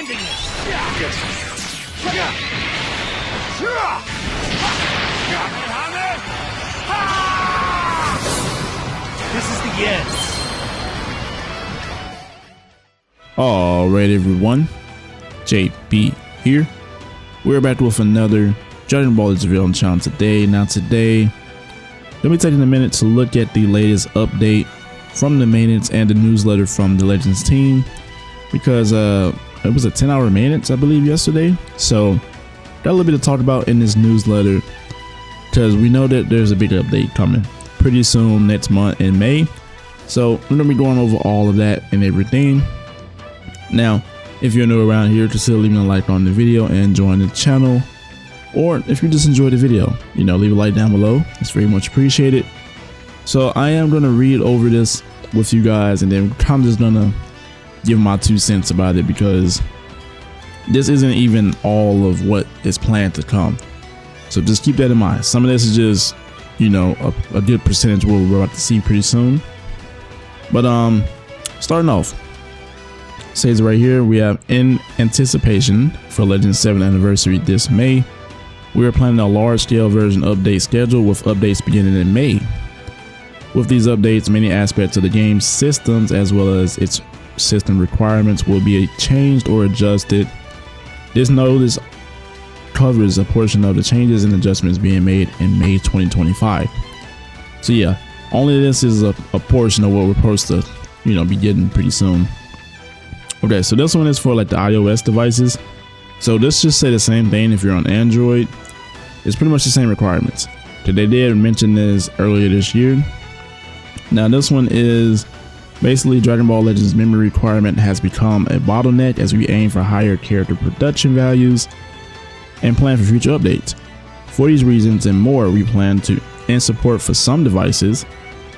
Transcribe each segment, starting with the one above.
ending this! This is the end. Alright everyone, JB here. We're back with another Dragon Ball Z review on the channel today. Now today, let me take a minute to look at the latest update from the maintenance and the newsletter from the Legends team, because it was a 10-hour maintenance I believe yesterday, so got a little bit to talk about in this newsletter, because we know that there's a big update coming pretty soon next month in May. So we're gonna be going over all of that and everything. Now, if you're new around here, consider leaving a like on the video and join the channel, or if you just enjoyed the video, leave a like down below. It's very much appreciated. So I am gonna read over this with you guys, and then I'm just gonna give my 2 cents about it, because this isn't even all of what is planned to come. So just keep that in mind. Some of this is just, a good percentage what we're about to see pretty soon. But starting off, it says right here, we have in anticipation for Legends 7th anniversary this May, we are planning a large-scale version update schedule with updates beginning in May. With these updates, many aspects of the game's systems as well as its system requirements will be changed or adjusted. This notice covers a portion of the changes and adjustments being made in May 2025. So yeah, only this is a portion of what we're supposed to, be getting pretty soon. Okay, so this one is for like the iOS devices. So this just say the same thing if you're on Android. It's pretty much the same requirements. They did mention this earlier this year. Now this one is basically Dragon Ball Legends memory requirement has become a bottleneck as we aim for higher character production values and plan for future updates. For these reasons and more, we plan to end support for some devices.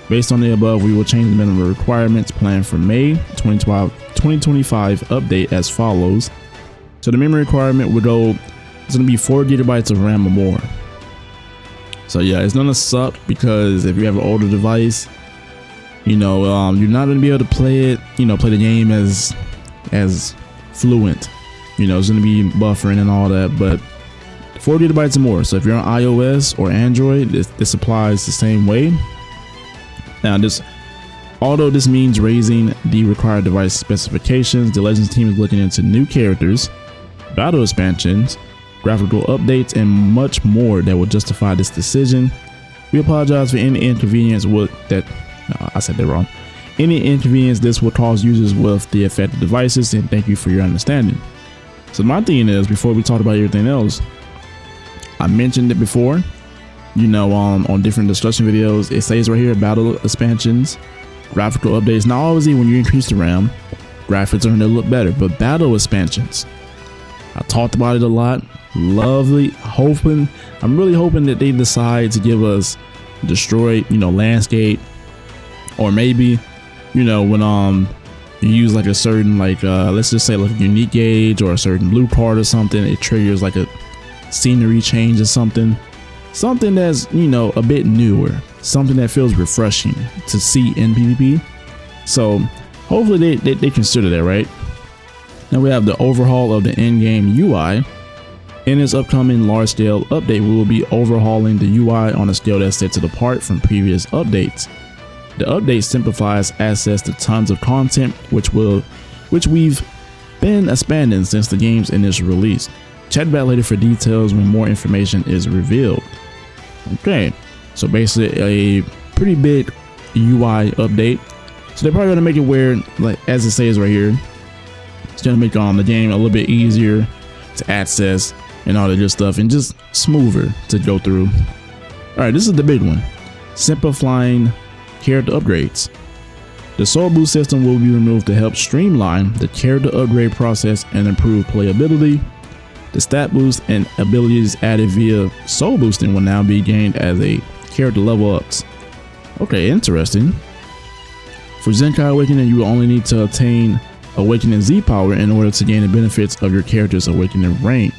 Based on the above, we will change the minimum requirements planned for May 2025 update as follows. So the memory requirement would go, it's going to be 4 GB of RAM or more. So yeah, it's going to suck, because if you have an older device, you're not going to be able to play it, play the game as fluent. It's going to be buffering and all that, but 4 GB or more. So if you're on iOS or Android, this applies the same way. Now although this means raising the required device specifications, the Legends team is looking into new characters, battle expansions, graphical updates, and much more that will justify this decision. We apologize for any inconvenience I said that wrong. Any inconvenience this will cause users with the affected devices, and thank you for your understanding. So my thing is, before we talk about everything else, I mentioned it before, on different discussion videos. It says right here, battle expansions, graphical updates. Now obviously when you increase the RAM, graphics are going to look better, but battle expansions, I talked about it a lot. Lovely. I'm really hoping that they decide to give us destroyed, landscape, or maybe, when you use like a certain, let's just say like a unique gauge or a certain blue card or something, it triggers like a scenery change or something that's, a bit newer, something that feels refreshing to see in PvP. So hopefully they consider that, right? Now we have the overhaul of the in-game UI. In this upcoming large-scale update, we will be overhauling the UI on a scale that sets it apart from previous updates. The update simplifies access to tons of content, which we've been expanding since the game's initial release. Check back later for details when more information is revealed. Okay, so basically a pretty big UI update. So they're probably gonna make it where, like as it says right here, it's gonna make the game a little bit easier to access and all that good stuff, and just smoother to go through. All right, this is the big one: simplifying character upgrades. The Soul Boost system will be removed to help streamline the character upgrade process and improve playability. The stat boost and abilities added via Soul Boosting will now be gained as a character level ups. Okay, interesting. For Zenkai Awakening, you will only need to attain Awakening Z power in order to gain the benefits of your character's Awakening rank.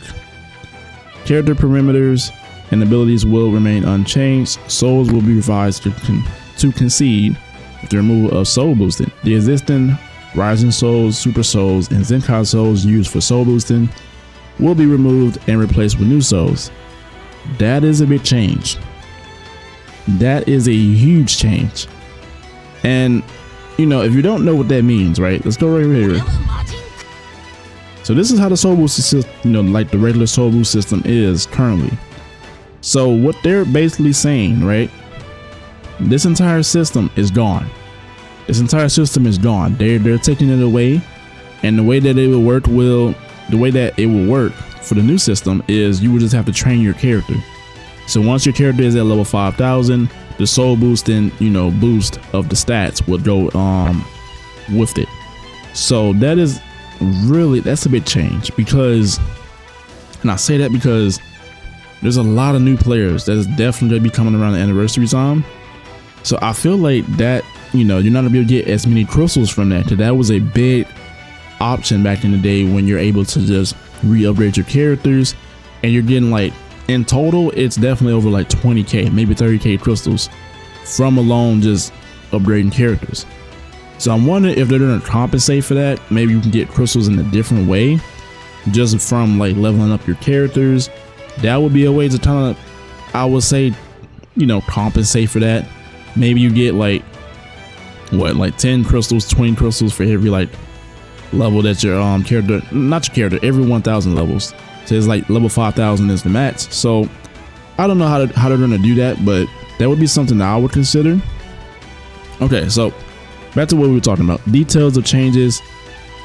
Character perimeters and abilities will remain unchanged. Souls will be revised to concede with the removal of Soul Boosting. The existing Rising Souls, Super Souls, and Zenkai Souls used for soul boosting will be removed and replaced with new souls. That is a big change. That is a huge change. And you know, if you don't know what that means, right? Let's go right here. So this is how the soul boost system, you know, like the regular soul boost system is currently. So what they're basically saying, right? This entire system is gone. This entire system is gone. They're taking it away, and the way that it will work for the new system is you will just have to train your character. So once your character is at level 5,000, the soul boosting, you know, boost of the stats would go with it. So that is really, that's a big change, because, and I say that because there's a lot of new players that is definitely going to be coming around the anniversary time. So I feel like that, you know, you're not gonna be able to get as many crystals from that, because that was a big option back in the day when you're able to just re-upgrade your characters, and you're getting like, in total, it's definitely over like 20k, maybe 30k crystals from alone just upgrading characters. So I'm wondering if they're gonna compensate for that. Maybe you can get crystals in a different way, just from like leveling up your characters. That would be a way to kind of, I would say, you know, compensate for that. Maybe you get like, what, like 10 crystals, 20 crystals for every like level that your character, not your character, every 1,000 levels. So it's like level 5,000 is the max. So I don't know how they're gonna do that, but that would be something that I would consider. Okay, so back to what we were talking about. Details of changes.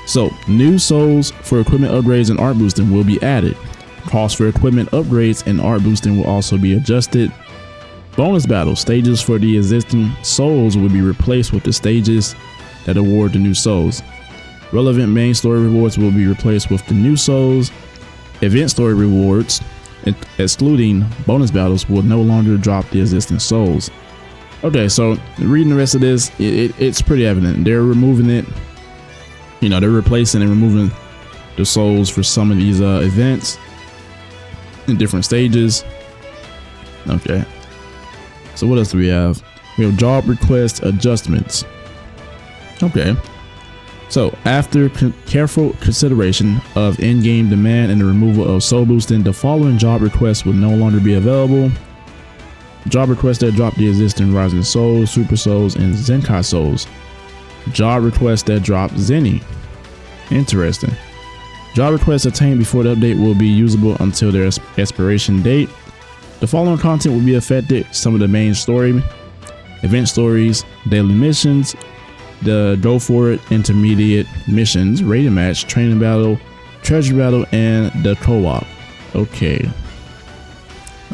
So new souls for equipment upgrades and art boosting will be added. Cost for equipment upgrades and art boosting will also be adjusted. Bonus battle stages for the existing souls will be replaced with the stages that award the new souls. Relevant main story rewards will be replaced with the new souls. Event story rewards, excluding bonus battles, will no longer drop the existing souls. Okay, so reading the rest of this, it's pretty evident. They're removing it. You know, they're replacing and removing the souls for some of these events in different stages. Okay. So what else do we have? We have job request adjustments. Okay. So after careful consideration of in-game demand and the removal of soul boosting, the following job requests will no longer be available. Job requests that drop the existing Rising Souls, Super Souls, and Zenkai Souls. Job requests that drop Zenny. Interesting. Job requests attained before the update will be usable until their expiration date. The following content will be affected: some of the main story, event stories, daily missions, the go for it intermediate missions, rating match, training battle, treasure battle, and the co-op. Okay.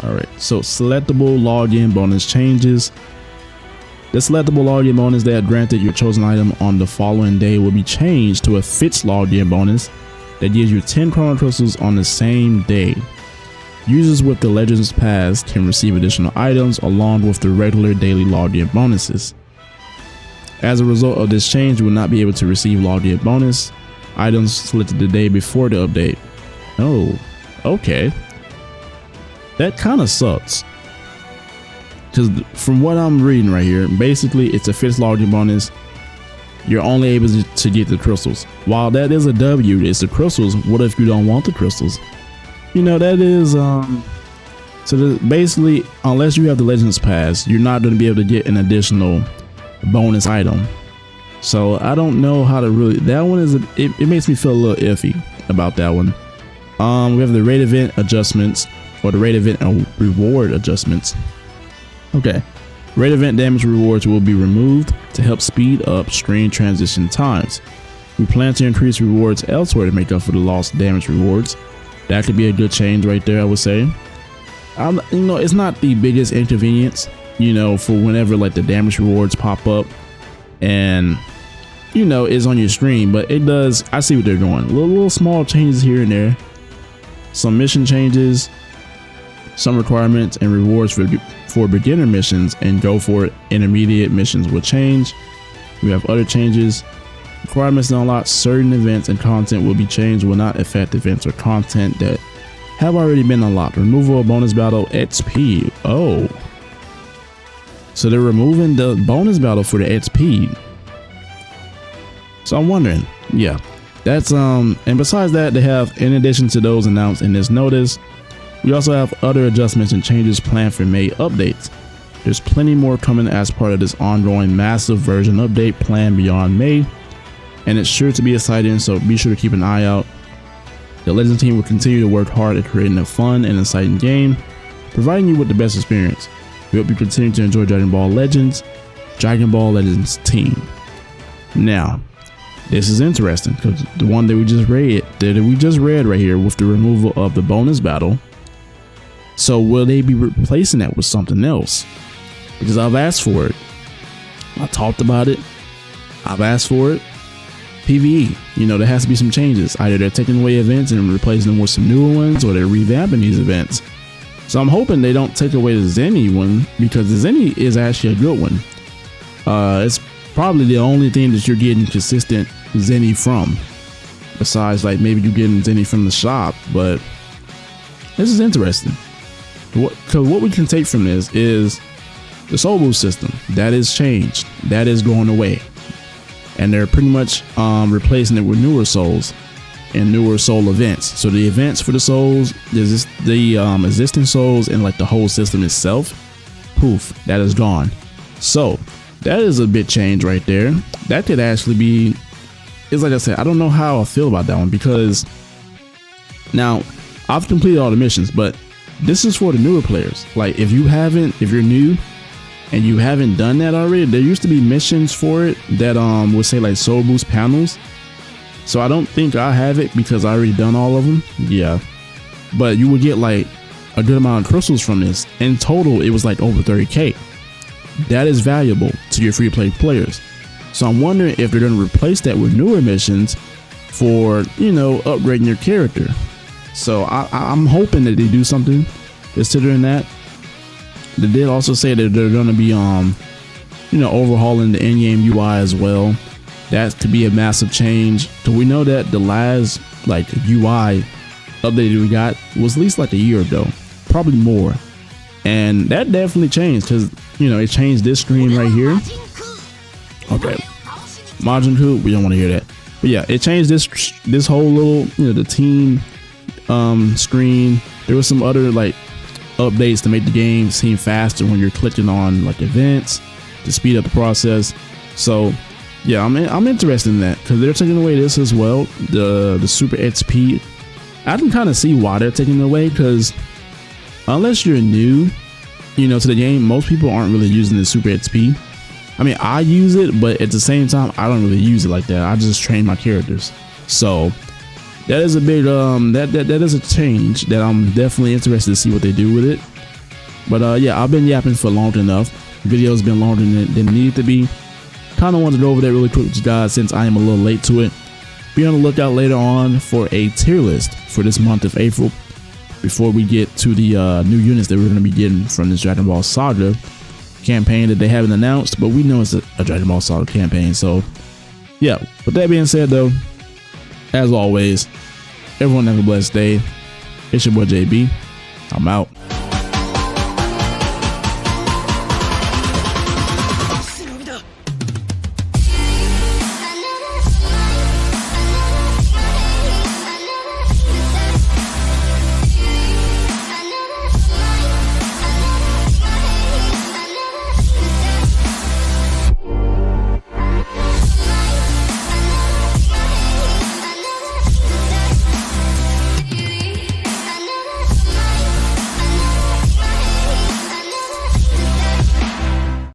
All right. So selectable login bonus changes. The selectable login bonus that granted your chosen item on the following day will be changed to a fixed login bonus that gives you 10 chrono crystals on the same day. Users with the Legends Pass can receive additional items along with the regular daily login bonuses. As a result of this change, you will not be able to receive login bonus items selected the day before the update. Oh, okay. That kind of sucks. Because from what I'm reading right here, basically it's a fixed login bonus. You're only able to get the crystals. While that is a W, it's the crystals. What if you don't want the crystals? You know, that is basically, unless you have the Legends Pass, you're not going to be able to get an additional bonus item. So I don't know how to really, that one is it makes me feel a little iffy about that one. We have the rate event adjustments, or the rate event reward adjustments. Okay, rate event damage rewards will be removed to help speed up screen transition times. We plan to increase rewards elsewhere to make up for the lost damage rewards. That could be a good change right there, I would say. You know, it's not the biggest inconvenience, you know, for whenever like the damage rewards pop up and, you know, it's on your screen, but it does, I see what they're doing. Little small changes here and there. Some mission changes, some requirements and rewards for beginner missions and go for it intermediate missions will change. We have other changes. Requirements to unlock certain events and content will be changed, will not affect events or content that have already been unlocked. Removal of bonus battle XP. Oh, so they're removing the bonus battle for the XP. So I'm wondering, yeah, that's and besides that, they have, in addition to those announced in this notice, we also have other adjustments and changes planned for May updates. There's plenty more coming as part of this ongoing massive version update planned beyond May, and it's sure to be exciting, so be sure to keep an eye out. The Legends team will continue to work hard at creating a fun and exciting game, providing you with the best experience. We hope you continue to enjoy Dragon Ball Legends team. Now, this is interesting because the one that we just read right here with the removal of the bonus battle. So will they be replacing that with something else? Because I've asked for it. I talked about it. I've asked for it. PvE, there has to be some changes. Either they're taking away events and replacing them with some newer ones, or they're revamping these events. So I'm hoping they don't take away the Zenny one, because the Zenny is actually a good one. It's probably the only thing that you're getting consistent Zenny from, besides like maybe you're getting Zenny from the shop. But this is interesting. Because what we can take from this is the soul boost system that is changed, that is going away, and they're pretty much replacing it with newer souls and newer soul events. So the events for the souls, there's the existing souls and like the whole system itself, poof, that is gone. So that is a big change right there. That could actually be, it's like I said, I don't know how I feel about that one, because now I've completed all the missions, but this is for the newer players. Like if you're new and you haven't done that already, there used to be missions for it that would say like soul boost panels. So I don't think I have it because I already done all of them. Yeah, but you would get like a good amount of crystals from this. In total, it was like over 30k. That is valuable to your free play players. So I'm wondering if they're going to replace that with newer missions for, upgrading your character. So I'm hoping that they do something considering that. They did also say that they're going to be overhauling the in-game UI as well. That could be a massive change, because we know that the last like UI update we got was at least like a year ago, probably more, and that definitely changed, because it changed this screen right here. Okay, Majin Coup, we don't want to hear that, but yeah, it changed this whole little the team screen. There was some other like updates to make the game seem faster when you're clicking on like events to speed up the process. So yeah, I'm interested in that, because they're taking away this as well, the super XP. I can kind of see why they're taking it away, because unless you're new to the game, most people aren't really using the super XP. I mean, I use it, but at the same time, I don't really use it like that. I just train my characters. So that is a big that is a change that I'm definitely interested to see what they do with it. But yeah, I've been yapping for long enough. The video's been longer than it needed to be. Kind of wanted to go over that really quick with you guys, since I am a little late to it. Be on the lookout later on for a tier list for this month of April, before we get to the new units that we're going to be getting from this Dragon Ball Saga campaign that they haven't announced, but we know it's a Dragon Ball Saga campaign. So yeah, with that being said though, as always, everyone have a blessed day. It's your boy JB. I'm out.